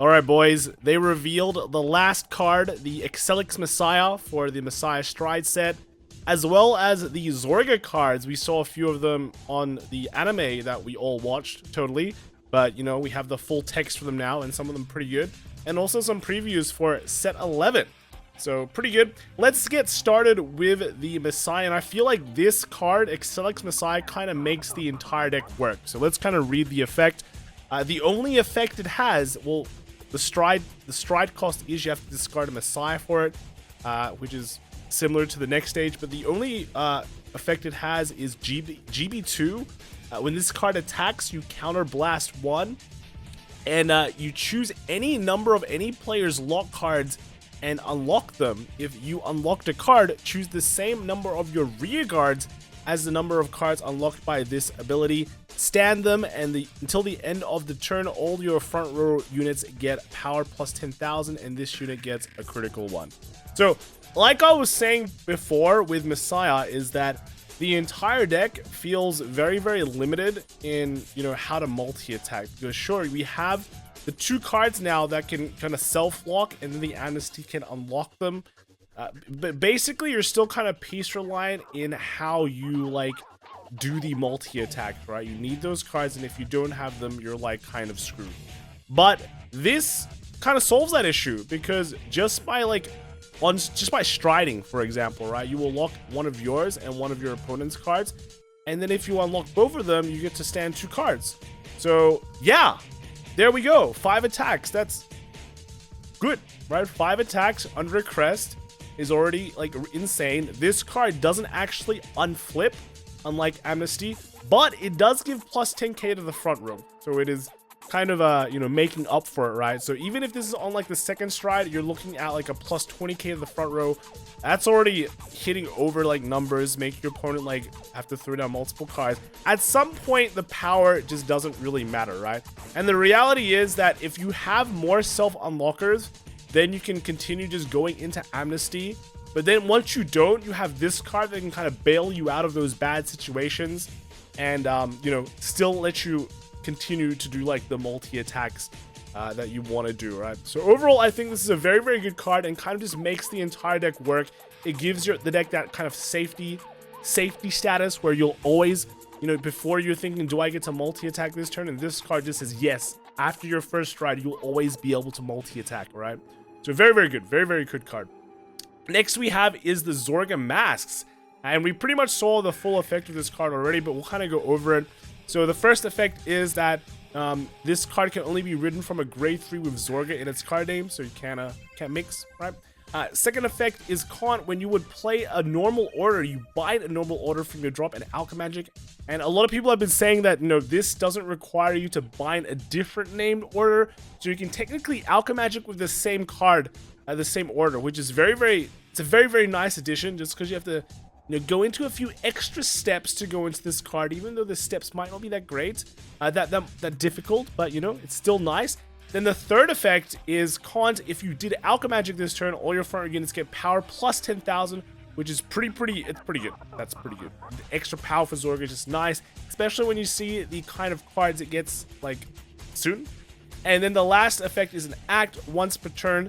Alright boys, they revealed the last card, the Excelix Messiah for the Messiah Stride set, as well as the Zorga cards. We saw a few of them on the anime that we all watched, totally. But, you know, we have the full text for them now, and some of them pretty good. And also some previews for set 11. So, pretty good. Let's get started with the Messiah, and I feel like this card, Excelix Messiah, kind of makes the entire deck work. So let's kind of read the effect. The only effect it has, well, the stride cost is you have to discard a Messiah for it, which is similar to the next stage, but the only effect it has is GB2. When this card attacks, you counter blast 1, and you choose any number of any player's lock cards and unlock them. If you unlocked a card, choose the same number of your rear guards as the number of cards unlocked by this ability. Stand them, and until the end of the turn, all your front row units get power plus 10,000, and this unit gets a critical one. So, like I was saying before with Messiah, is that the entire deck feels very, very limited in, you know, how to multi-attack. Because sure, we have the 2 cards now that can kind of self-lock, and then the Amnesty can unlock them. But basically, you're still kind of piece reliant in how you, like, do the multi-attack, right? You need those cards, and if you don't have them, you're, like, kind of screwed. But this kind of solves that issue, because just by, like, just by striding, for example, right, you will lock one of yours and one of your opponent's cards, and then if you unlock both of them, you get to stand 2 cards. So yeah, there we go. 5 attacks. That's good, right? 5 attacks under a crest is already, like, insane. This card doesn't actually unflip, unlike Amnesty, but it does give plus 10k to the front row, so it is kind of you know, making up for it, right? So even if this is on, like, the second stride, you're looking at, like, a plus 20k to the front row. That's already hitting over, like, numbers, make your opponent, like, have to throw down multiple cards. At some point, the power just doesn't really matter, right? And the reality is that if you have more self-unlockers, then you can continue just going into Amnesty. But then once you don't, you have this card that can kind of bail you out of those bad situations, and you know, still let you continue to do, like, the multi-attacks that you want to do, right? So overall, I think this is a very, very good card, and kind of just makes the entire deck work. It gives the deck that kind of safety status where you'll always, you know, before you're thinking, do I get to multi-attack this turn? And this card just says yes. After your first stride, you'll always be able to multi-attack, right? So very, very good. Very, very good card. Next we have is the Zorga Masks, and we pretty much saw the full effect of this card already, but we'll kind of go over it. So the first effect is that this card can only be ridden from a grade 3 with Zorga in its card name, so you can't mix, right? Second effect is when you would play a normal order, you bind a normal order from your drop and Alchemagic. And a lot of people have been saying that, you know, this doesn't require you to bind a different named order, so you can technically Alchemagic with the same card, the same order, which is it's a very, very nice addition, just because you have to, you know, go into a few extra steps to go into this card, even though the steps might not be that great, that difficult, but, you know, it's still nice. Then the third effect is if you did Alchemagic this turn, all your front row units get power plus 10,000, which is it's pretty good. That's pretty good. The extra power for Zorga is just nice, especially when you see the kind of cards it gets, like, soon. And then the last effect is an act once per turn.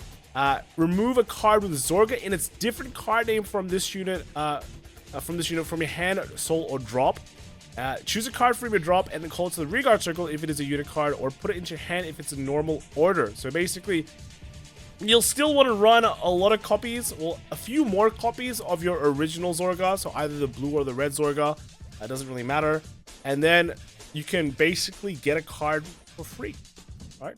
Remove a card with Zorga in its different card name from this unit, from your hand, soul, or drop. Choose a card from your drop and then call it to the rearguard circle if it is a unit card, or put it into your hand if it's a normal order. So basically, you'll still want to run a lot of copies, well, a few more copies of your original Zorga, so either the blue or the red Zorga, that doesn't really matter. And then you can basically get a card for free. All right,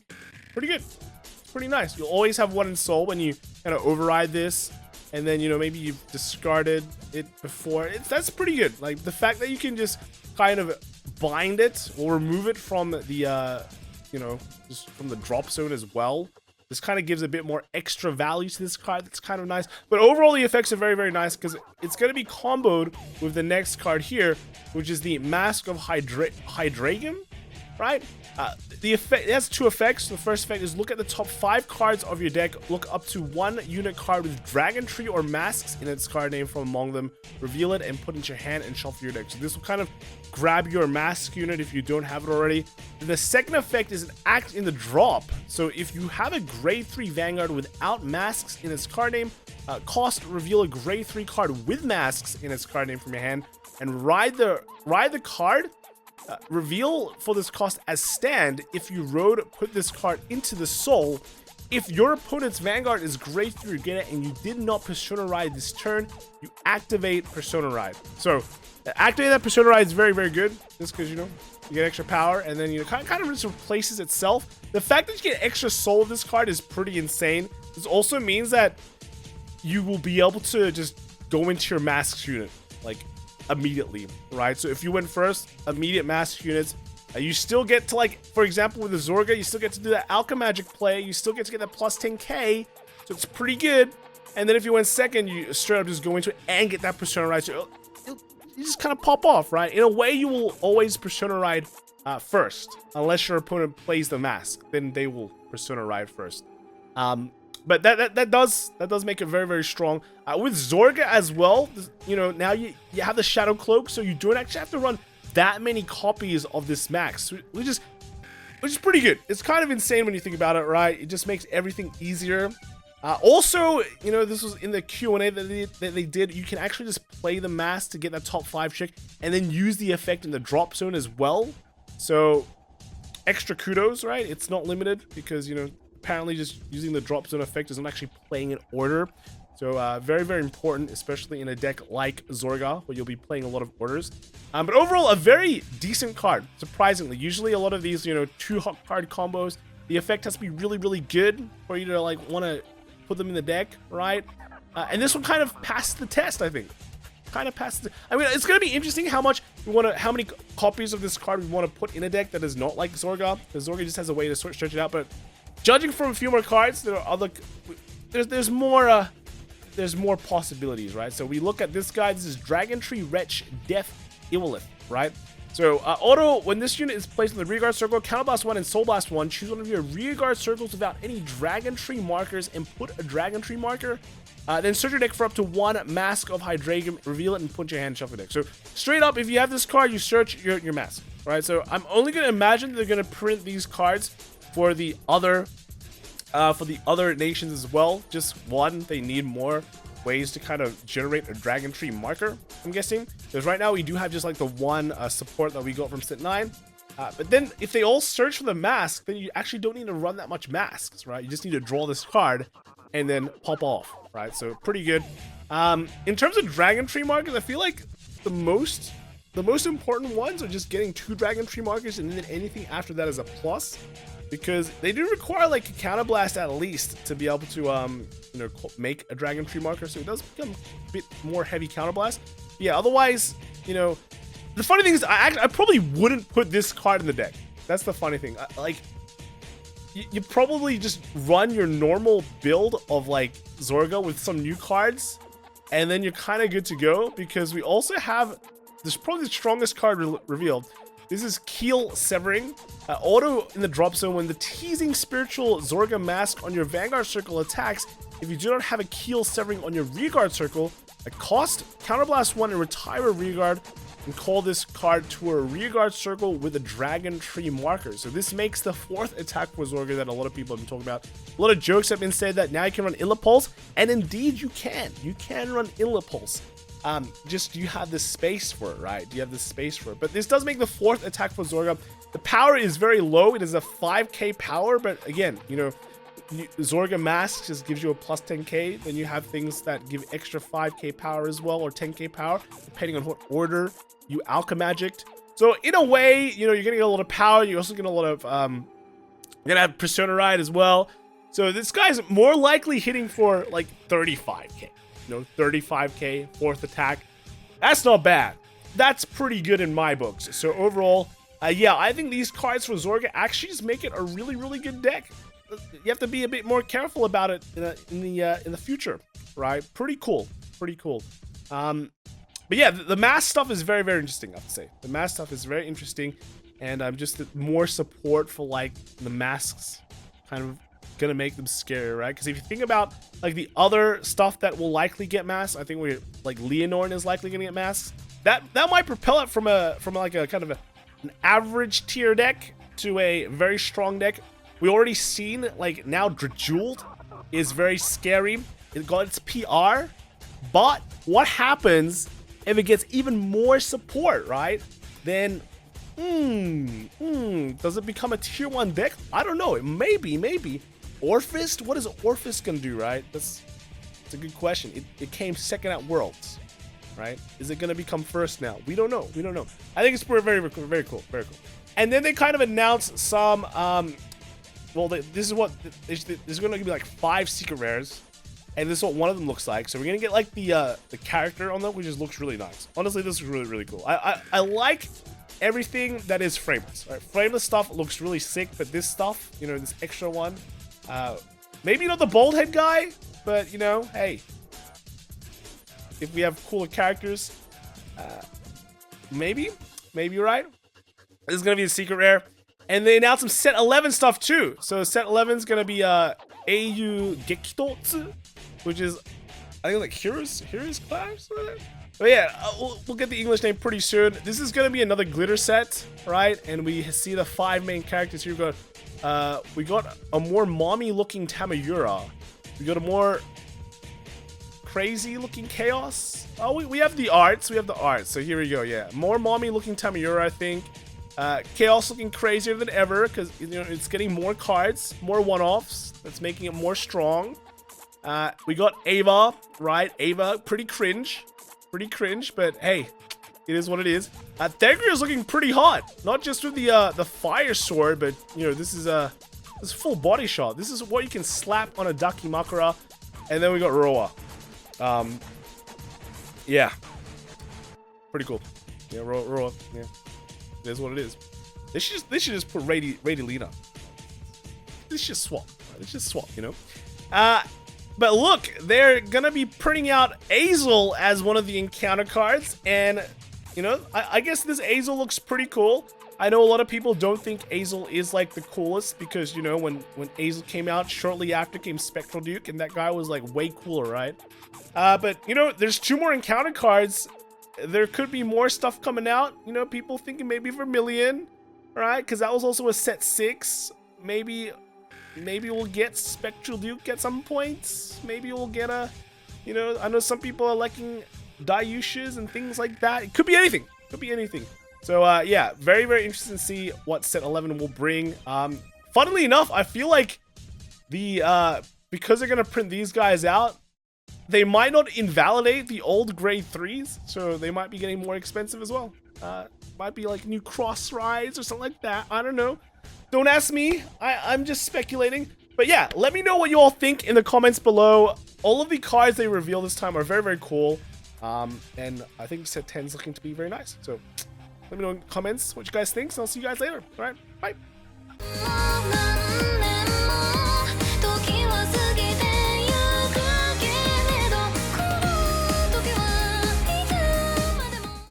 pretty good. It's pretty nice. You'll always have one in soul when you kind of override this. And then, you know, maybe you've discarded it before. That's pretty good. Like, the fact that you can just kind of bind it or remove it from the, you know, just from the drop zone as well. This kind of gives a bit more extra value to this card. That's kind of nice. But overall, the effects are very, very nice, because it's going to be comboed with the next card here, which is the Mask of Hydragam. right? The effect, it has two effects. The first effect is look at the top 5 cards of your deck. Look up to 1 unit card with Dragon Tree or Masks in its card name from among them. Reveal it and put it into your hand and shuffle your deck. So this will kind of grab your mask unit if you don't have it already. And the second effect is an act in the drop. So if you have a grade 3 Vanguard without masks in its card name, cost, reveal a grade 3 card with masks in its card name from your hand and ride the card. Reveal for this cost as stand. If you put this card into the soul. If your opponent's Vanguard is grade 3 Regalia and you did not Persona Ride this turn, you activate Persona Ride. So activating that Persona Ride is very, very good, just because, you know, you get extra power, and then, you know, kind of just replaces itself. The fact that you get extra soul of this card is pretty insane. This also means that you will be able to just go into your masks unit, like, immediately, right? So if you went first, immediate mask units, you still get to, like, for example, with the Zorga, you still get to do that Alchemagic play, you still get to get that plus 10k, so it's pretty good. And then if you went second, you straight up just go into it and get that Persona Ride, so you just kind of pop off, right? In a way, you will always Persona Ride first, unless your opponent plays the mask, then they will Persona Ride first. But that does make it very, very strong. With Zorga as well, you know, now you have the Shadow Cloak, so you don't actually have to run that many copies of this max, which is pretty good. It's kind of insane when you think about it, right? It just makes everything easier. Also, you know, this was in the Q&A that they did. You can actually just play the mask to get that top 5 chick, and then use the effect in the drop zone as well. So extra kudos, right? It's not limited because, you know, apparently just using the drop zone effect isn't actually playing in order. So very, very important, especially in a deck like Zorga, where you'll be playing a lot of orders. But overall, a very decent card, surprisingly. Usually a lot of these, you know, 2 hot card combos, the effect has to be really, really good for you to, like, want to put them in the deck, right? And this one kind of passed the test, I think. Kind of passed I mean, it's going to be interesting how many copies of this card we want to put in a deck that is not like Zorga. Because Zorga just has a way to stretch it out, but judging from a few more cards, there are other, there's more possibilities, right? So we look at this guy. This is Dragon Tree Wretch Death Eolith, right? So auto, when this unit is placed in the rearguard circle, counterblast 1 and soul blast 1, choose one of your rearguard circles without any Dragon Tree markers and put a Dragon Tree marker. Then search your deck for up to 1 Mask of Hydreigon, reveal it and put your hand and shuffle your deck. So straight up, if you have this card, you search your mask, right? So I'm only going to imagine they're going to print these cards for the other nations as well. Just one, they need more ways to kind of generate a Dragon Tree marker, I'm guessing. Because right now we do have just like the one support that we got from Set 9. But then if they all search for the mask, then you actually don't need to run that much masks, right? You just need to draw this card and then pop off, right? So pretty good. In terms of Dragon Tree markers, I feel like the most important ones are just getting 2 Dragon Tree markers, and then anything after that is a plus. Because they do require like a counterblast at least to be able to you know, make a Dragon Tree marker, so it does become a bit more heavy counterblast. Yeah, otherwise, you know, the funny thing is I probably wouldn't put this card in the deck. That's the funny thing. Like, you probably just run your normal build of like Zorga with some new cards, and then you're kind of good to go, because we also have this, probably the strongest card revealed. This is Keel Severing. Auto in the drop zone, when the teasing spiritual Zorga mask on your Vanguard circle attacks, if you do not have a Keel Severing on your rearguard circle, a cost, counterblast 1 and retire a rearguard, and call this card to a rearguard circle with a Dragon Tree marker. So this makes the 4th attack for Zorga that a lot of people have been talking about. A lot of jokes have been said that now you can run Illipulse, and indeed you can. You can run Illipulse. Just do you have the space for it, right? Do you have the space for it? But this does make the 4th attack for Zorga. The power is very low. It is a 5k power, but again, you know, Zorga Mask just gives you a plus 10k. Then you have things that give extra 5k power as well, or 10k power, depending on what order you Alchemagicked. So in a way, you know, you're getting a lot of power. You're also getting a lot of, you're gonna have Persona Ride as well. So this guy's more likely hitting for like 35k. You know, 35k, 4th attack. That's not bad. That's pretty good in my books. So overall, yeah, I think these cards for Zorga actually just make it a really, really good deck. You have to be a bit more careful about it in the future, right? Pretty cool, pretty cool. But yeah, the mask stuff is very, very interesting, I have to say. The mask stuff is very interesting. and just more support for like the masks, kind of gonna make them scarier, right? Because if you think about like the other stuff that will likely get masks, I think we like Leonore is likely gonna get masks. That might propel it from like a kind of an average tier deck to a very strong deck. We already seen like now Drajult is very scary. It got its PR, but what happens if it gets even more support, right? Then, does it become a tier 1 deck? I don't know. Maybe. Orphist? What is Orphist gonna do, right? That's a good question. It came second at Worlds, right? Is it gonna become first now? We don't know. I think it's very cool. And then they kind of announced some, well, this is gonna be like 5 secret rares. And this is what one of them looks like. So we're gonna get like the character on them, which just looks really nice. Honestly, this is really cool. I like everything that is frameless. Right? Frameless stuff looks really sick, but this stuff, you know, this extra one, maybe not the bald head guy, but you know, hey, if we have cooler characters, maybe you're right. This is gonna be a secret rare, and they announced some set 11 stuff too. So set 11 is gonna be Eiyu Gekitotsu, which is, I think, like Heroes class. But yeah, we'll get the English name pretty soon. This is gonna be another glitter set, right? And we see the 5 main characters here. We got a more mommy-looking Tamiyura. We got a more crazy-looking Chaos. Oh, we have the arts. So here we go. Yeah, more mommy-looking Tamiyura, I think. Chaos looking crazier than ever because, you know, it's getting more cards, more one-offs. That's making it more strong. We got Ava, right? Ava, pretty cringe, but hey, it is what it is. Thagria is looking pretty hot, not just with the fire sword, but you know, this is full body shot. This is what you can slap on a Dakimakura. And then we got Roa. Yeah, pretty cool. Yeah, Roa. Yeah, it is what it is. They should just put Radilina. They should swap. They should swap. You know. But look, they're gonna be printing out Azel as one of the encounter cards, and you know, I guess this Azel looks pretty cool. I know a lot of people don't think Azel is like the coolest because, you know, when Azel came out, shortly after came Spectral Duke, and that guy was like way cooler, right? But you know, there's 2 more encounter cards. There could be more stuff coming out. You know, people thinking maybe Vermilion, right? Because that was also a set 6. Maybe we'll get Spectral Duke at some points. Maybe we'll get a, you know, I know some people are liking Dayushas and things like that. It could be anything. So, yeah, very interesting to see what set 11 will bring. Funnily enough, I feel like because they're going to print these guys out, they might not invalidate the old grade 3s. So they might be getting more expensive as well. Might be like new cross rides or something like that. I don't know. Don't ask me. I'm just speculating. But yeah, let me know what you all think in the comments below. All of the cards they reveal this time are very cool. And I think set 10 is looking to be very nice. So let me know in the comments what you guys think. And I'll see you guys later. All right, bye.